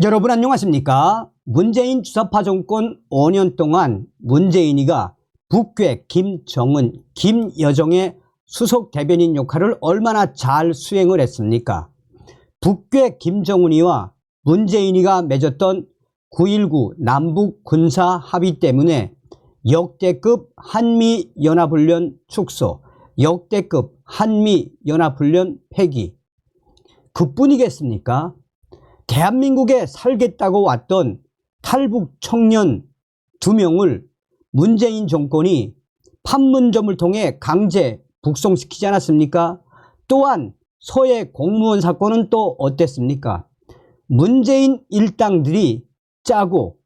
여러분 안녕하십니까? 문재인 주사파 정권 5년 동안 문재인이가 북괴 김정은, 김여정의 수석 대변인 역할을 얼마나 잘 수행을 했습니까? 북괴 김정은이와 문재인이가 맺었던 9.19 남북 군사 합의 때문에 역대급 한미연합훈련 축소, 역대급 한미연합훈련 폐기, 그뿐이겠습니까? 대한민국에 살겠다고 왔던 탈북 청년 2명을 문재인 정권이 판문점을 통해 강제 북송시키지 않았습니까? 또한 서해 공무원 사건은 또 어땠습니까? 문재인 일당들이 짜고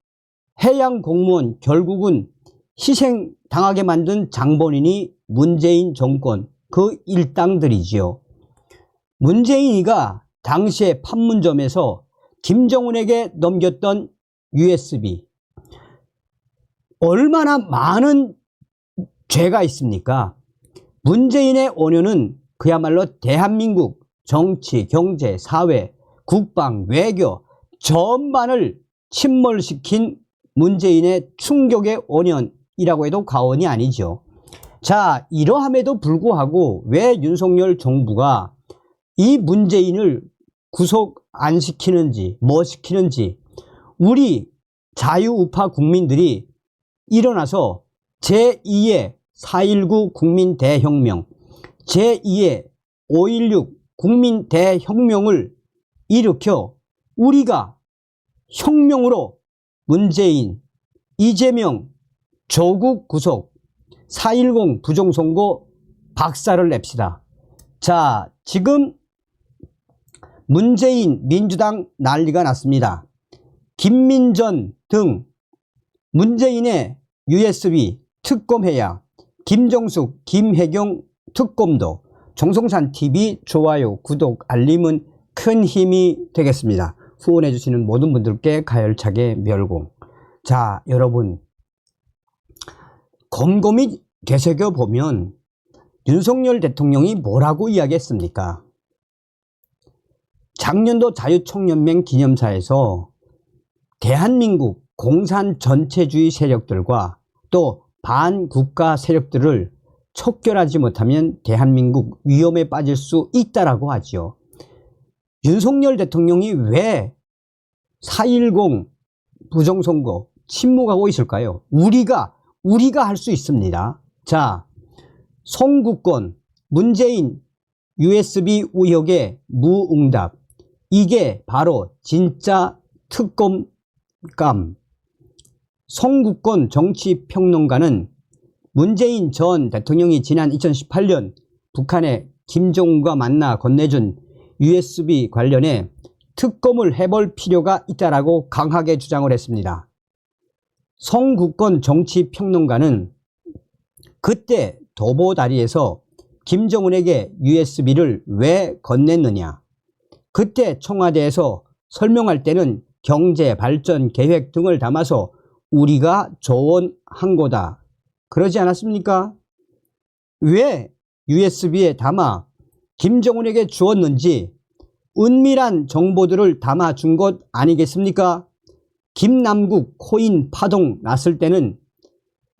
해양 공무원 결국은 희생당하게 만든 장본인이 문재인 정권 그 일당들이지요. 문재인이가 당시에 판문점에서 김정은에게 넘겼던 USB, 얼마나 많은 죄가 있습니까? 문재인의 5년은 그야말로 대한민국 정치, 경제, 사회, 국방, 외교 전반을 침몰시킨 문재인의 충격의 5년이라고 해도 과언이 아니죠. 자, 이러함에도 불구하고 왜 윤석열 정부가 이 문재인을 구속 안 시키는지, 뭐 시키는지, 우리 자유우파 국민들이 일어나서 제2의 4.19 국민대혁명, 제2의 5.16 국민대혁명을 일으켜 우리가 혁명으로 문재인, 이재명, 조국 구속, 4.10 부정선거 박살을 냅시다. 자, 지금 문재인 민주당 난리가 났습니다. 김민전 등 문재인의 USB 특검해야, 김정숙, 김혜경 특검도, 정성산TV 좋아요, 구독, 알림은 큰 힘이 되겠습니다. 후원해 주시는 모든 분들께 가열차게 멸공. 자, 여러분 곰곰이 되새겨보면 윤석열 대통령이 뭐라고 이야기했습니까? 작년도 자유총연맹 기념사에서 대한민국 공산 전체주의 세력들과 또 반국가 세력들을 척결하지 못하면 대한민국 위험에 빠질 수 있다라고 하죠. 윤석열 대통령이 왜 4.10 부정선거 침묵하고 있을까요? 우리가 할 수 있습니다. 자, 송구권, 문재인 USB 의혹의 무응답, 이게 바로 진짜 특검감. 송구권 정치평론가는 문재인 전 대통령이 지난 2018년 북한의 김정은과 만나 건네준 USB 관련해 특검을 해볼 필요가 있다라고 강하게 주장을 했습니다. 송구권 정치평론가는 그때 도보다리에서 김정은에게 USB를 왜 건넸느냐, 그때 청와대에서 설명할 때는 경제 발전 계획 등을 담아서 우리가 조언한 거다, 그러지 않았습니까? 왜 USB에 담아 김정은에게 주었는지 은밀한 정보들을 담아준 것 아니겠습니까? 김남국 코인 파동 났을 때는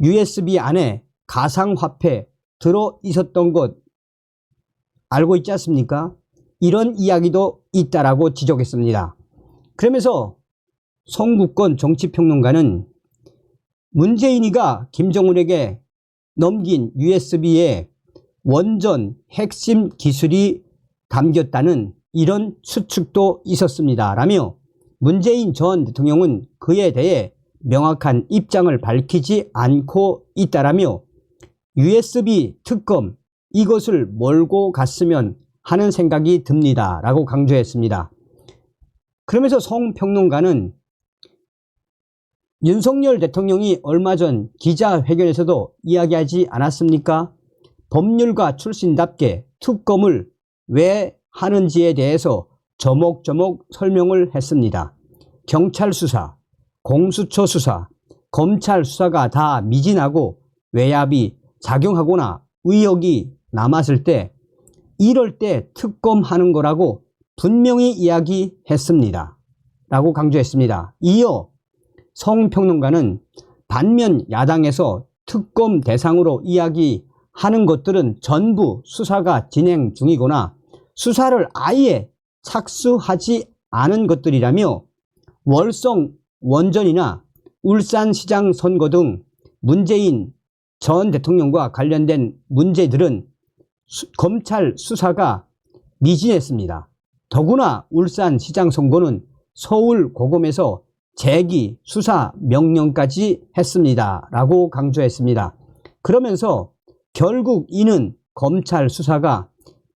USB 안에 가상화폐 들어 있었던 것 알고 있지 않습니까? 이런 이야기도 있다라고 지적했습니다. 그러면서 송구권 정치평론가는 문재인이가 김정은에게 넘긴 USB에 원전 핵심 기술이 담겼다는 이런 추측도 있었습니다 라며 문재인 전 대통령은 그에 대해 명확한 입장을 밝히지 않고 있다라며 USB 특검, 이것을 몰고 갔으면 하는 생각이 듭니다 라고 강조했습니다. 그러면서 송 평론가는 윤석열 대통령이 얼마 전 기자회견에서도 이야기하지 않았습니까? 법률가 출신답게 특검을 왜 하는지에 대해서 조목조목 설명을 했습니다. 경찰 수사, 공수처 수사, 검찰 수사가 다 미진하고 외압이 작용하거나 의혹이 남았을 때, 이럴 때 특검하는 거라고 분명히 이야기했습니다. 라고 강조했습니다. 이어 성평론가는 반면 야당에서 특검 대상으로 이야기하는 것들은 전부 수사가 진행 중이거나 수사를 아예 착수하지 않은 것들이라며 월성 원전이나 울산시장 선거 등 문재인 전 대통령과 관련된 문제들은 검찰 수사가 미진했습니다. 더구나 울산시장 선거는 서울고검에서 재기 수사 명령까지 했습니다. 라고 강조했습니다. 그러면서 결국 이는 검찰 수사가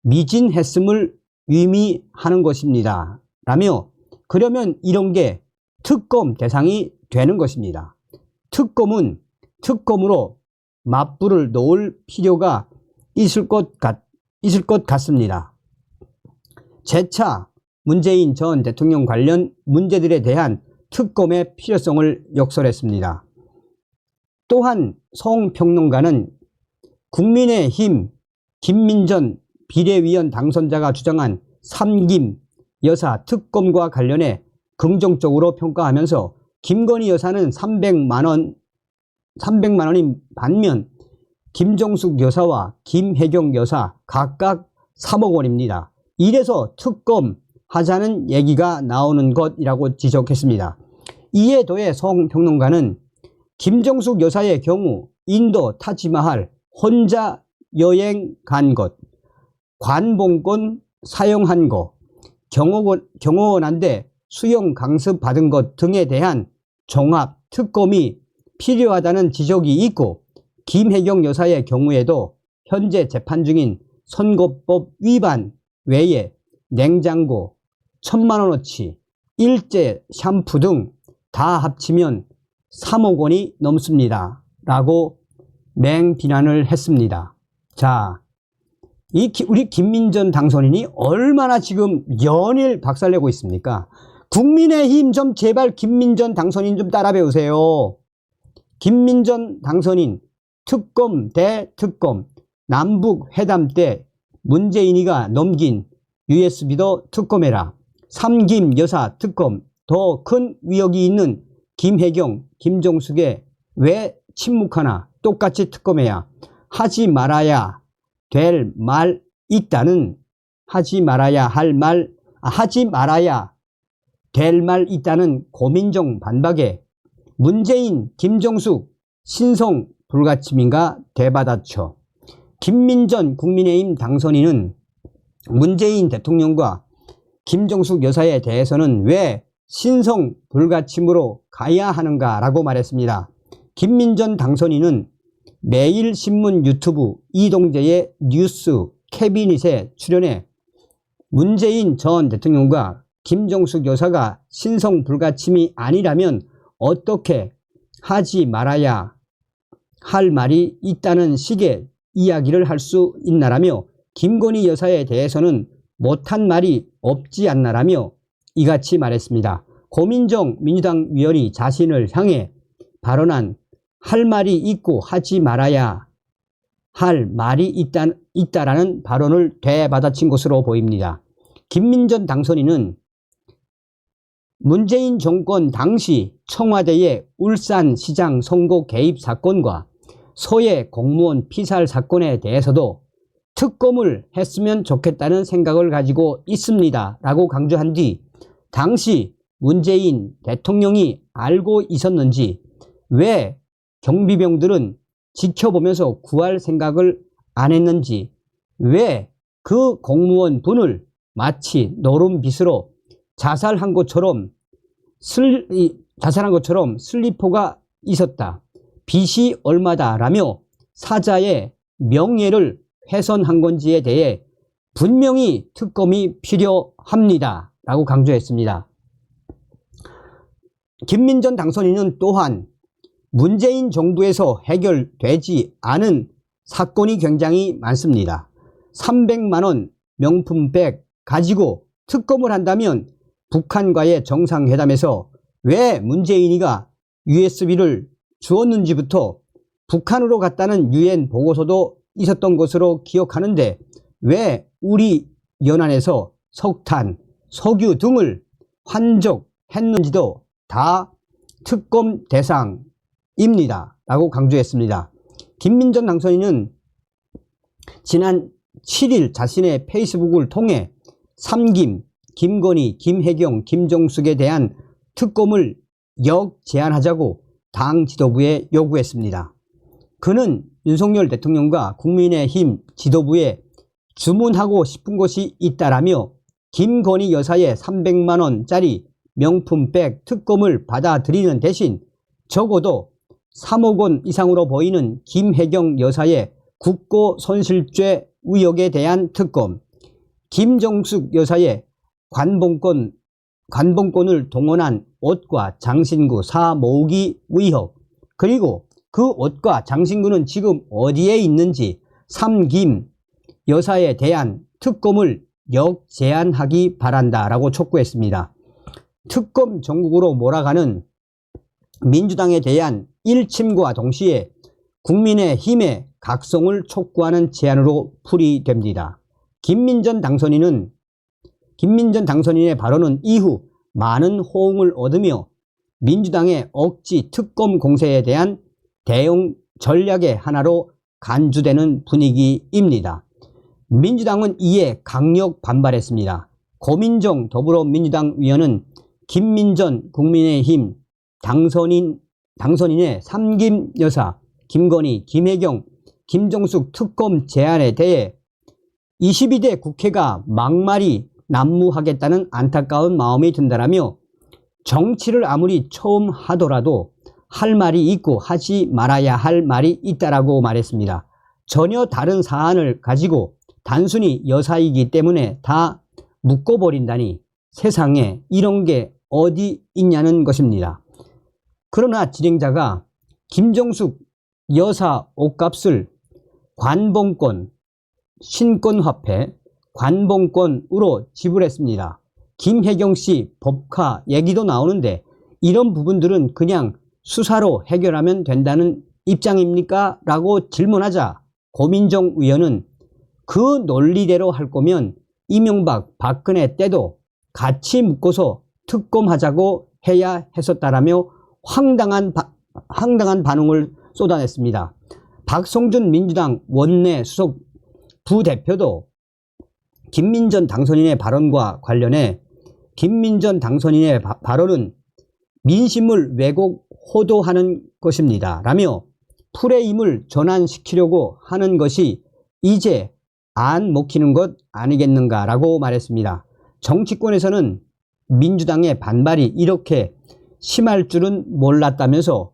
미진했음을 의미하는 것입니다. 라며 그러면 이런 게 특검 대상이 되는 것입니다. 특검은 특검으로 맞불을 놓을 필요가 있을 것 같습니다. 재차 문재인 전 대통령 관련 문제들에 대한 특검의 필요성을 역설했습니다. 또한 성평론가는 국민의힘 김민전 비례위원 당선자가 주장한 삼김 여사 특검과 관련해 긍정적으로 평가하면서 김건희 여사는 300만 원인 반면 김정숙 여사와 김혜경 여사 각각 3억 원입니다. 이래서 특검 하자는 얘기가 나오는 것이라고 지적했습니다. 이에 더해 성평론가는 김정숙 여사의 경우 인도 타지마할 혼자 여행 간 것, 관봉권 사용한 것, 경호원한테 수용 강습 받은 것 등에 대한 종합 특검이 필요하다는 지적이 있고 김혜경 여사의 경우에도 현재 재판 중인 선거법 위반 외에 냉장고 1,000만 원어치, 일제 샴푸 등 다 합치면 3억 원이 넘습니다. 라고 맹비난을 했습니다. 자, 우리 김민전 당선인이 얼마나 지금 연일 박살내고 있습니까? 국민의힘 좀 제발 김민전 당선인 좀 따라 배우세요. 김민전 당선인 특검 대 특검 남북 회담 때 문재인이가 넘긴 USB도 특검해라. 삼김 여사 특검 더 큰 위력이 있는 김혜경, 김정숙에 왜 침묵하나 똑같이 특검해야 하지 말아야 될 말 있다는 하지 말아야 될 말 있다는 고민정 반박에 문재인, 김정숙 신성 불가침인가 대받아쳐. 김민전 국민의힘 당선인은 문재인 대통령과 김정숙 여사에 대해서는 왜 신성 불가침으로 가야 하는가 라고 말했습니다. 김민전 당선인은 매일신문 유튜브 이동재의 뉴스 캐비닛에 출연해 문재인 전 대통령과 김정숙 여사가 신성 불가침이 아니라면 어떻게 하지 말아야 할 말이 있다는 식의 이야기를 할 수 있나라며 김건희 여사에 대해서는 못한 말이 없지 않나라며 이같이 말했습니다. 고민정 민주당 위원이 자신을 향해 발언한 할 말이 있고 하지 말아야 할 말이 있다라는 발언을 되받아친 것으로 보입니다. 김민전 당선인은 문재인 정권 당시 청와대의 울산시장 선거 개입 사건과 소외 공무원 피살 사건에 대해서도 특검을 했으면 좋겠다는 생각을 가지고 있습니다. 라고 강조한 뒤 당시 문재인 대통령이 알고 있었는지 왜 경비병들은 지켜보면서 구할 생각을 안 했는지 왜 그 공무원 분을 마치 노름빗으로 자살한 것처럼 슬리퍼가 있었다. 빚이 얼마다 라며 사자의 명예를 훼손한 건지에 대해 분명히 특검이 필요합니다. 라고 강조했습니다. 김민전 당선인은 또한 문재인 정부에서 해결되지 않은 사건이 굉장히 많습니다. 300만 원 명품백 가지고 특검을 한다면 북한과의 정상회담에서 왜 문재인이가 USB를 주었는지부터 북한으로 갔다는 UN 보고서도 있었던 것으로 기억하는데 왜 우리 연안에서 석탄, 석유 등을 했는지도 다 특검 대상입니다. 라고 강조했습니다. 김민전 당선인은 지난 7일 자신의 페이스북을 통해 3김, 김건희, 김혜경, 김정숙에 대한 특검을 역제안하자고 당 지도부에 요구했습니다. 그는 윤석열 대통령과 국민의힘 지도부에 주문하고 싶은 것이 있다라며 김건희 여사의 300만원짜리 명품백 특검을 받아들이는 대신 적어도 3억 원 이상으로 보이는 김혜경 여사의 국고손실죄 의혹에 대한 특검, 김정숙 여사의 관봉권을 동원한 옷과 장신구 사 모으기 의혹, 그리고 그 옷과 장신구는 지금 어디에 있는지 3김 여사에 대한 특검을 역제안하기 바란다라고 촉구했습니다. 특검 전국으로 몰아가는 민주당에 대한 일침과 동시에 국민의힘의 각성을 촉구하는 제안으로 풀이됩니다. 김민전 당선인의 발언은 이후 많은 호응을 얻으며 민주당의 억지 특검 공세에 대한 대응 전략의 하나로 간주되는 분위기입니다. 민주당은 이에 강력 반발했습니다. 고민정 더불어민주당 위원은 김민전 국민의힘 당선인의 3김 여사, 김건희, 김혜경, 김정숙 특검 제안에 대해 22대 국회가 막말이 난무하겠다는 안타까운 마음이 든다라며 정치를 아무리 처음 하더라도 할 말이 있고 하지 말아야 할 말이 있다라고 말했습니다. 전혀 다른 사안을 가지고 단순히 여사이기 때문에 다 묶어버린다니 세상에 이런 게 어디 있냐는 것입니다. 그러나 진행자가 김정숙 여사 옷값을 관봉권, 신권화폐, 관봉권으로 지불했습니다. 김혜경 씨 법카 얘기도 나오는데 이런 부분들은 그냥 수사로 해결하면 된다는 입장입니까? 라고 질문하자 고민정 의원은 그 논리대로 할 거면 이명박, 박근혜 때도 같이 묶어서 특검하자고 해야 했었다라며 황당한 반응을 쏟아냈습니다. 박성준 민주당 원내 수석 부대표도 김민전 당선인의 발언과 관련해 김민전 당선인의 발언은 민심을 왜곡 호도하는 것입니다. 라며 프레임을 전환시키려고 하는 것이 이제 안 먹히는 것 아니겠는가 라고 말했습니다. 정치권에서는 민주당의 반발이 이렇게 심할 줄은 몰랐다면서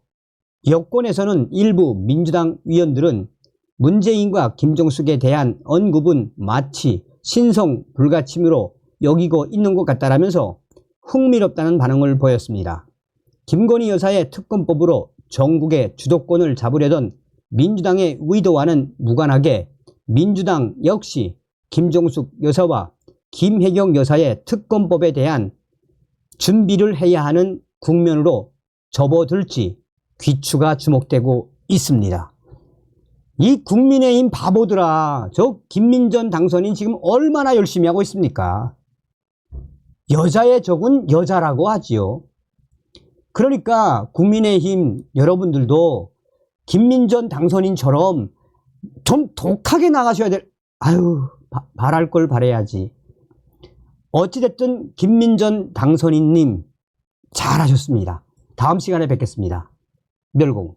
여권에서는 일부 민주당 위원들은 문재인과 김정숙에 대한 언급은 마치 신성 불가침으로 여기고 있는 것 같다라면서 흥미롭다는 반응을 보였습니다. 김건희 여사의 특검법으로 전국의 주도권을 잡으려던 민주당의 의도와는 무관하게 민주당 역시 김정숙 여사와 김혜경 여사의 특검법에 대한 준비를 해야 하는 국면으로 접어들지 귀추가 주목되고 있습니다. 이 국민의힘 바보들아, 저 김민전 당선인 지금 얼마나 열심히 하고 있습니까? 여자의 적은 여자라고 하지요. 그러니까 국민의힘 여러분들도 김민전 당선인처럼 좀 독하게 나가셔야 될, 바랄 걸 바라야지. 어찌됐든 김민전 당선인님 잘하셨습니다. 다음 시간에 뵙겠습니다. 멸공.